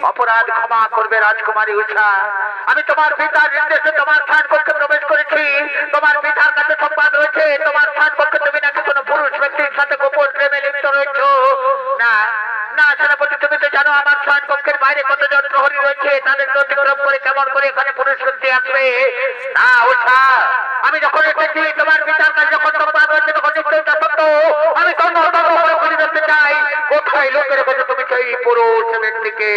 अपराध क्षमा करबे राजकुमारी उषा আমি তোমার পিতার নির্দেশে তোমার স্থান কক্ষে প্রবেশ করেছি তোমার পিতার কাছে সংবাদ রয়েছে তোমার স্থান কক্ষে তুমি নাকি কোনো পুরুষ ব্যক্তির সাথে গোপন প্রেমে লিপ্ত রয়েছো না না সেনাপতি তুমি তো জানো আমার স্থান কক্ষের বাইরে কতজন প্রহরী রয়েছে তাদের অতিক্রম করে কেমন করে এখানে পুরুষ ব্যক্তি আসবে না উষা আমি যখন এসেছি তোমার পিতার কাছে যখন সংবাদ রয়েছে তখন নিশ্চয়ই তা সত্য আমি তন্ন তন্ন করে খুঁজে দেখতে চাই কোথায় লোকের কাছে তুমি সেই পুরুষ ব্যক্তিকে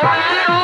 ও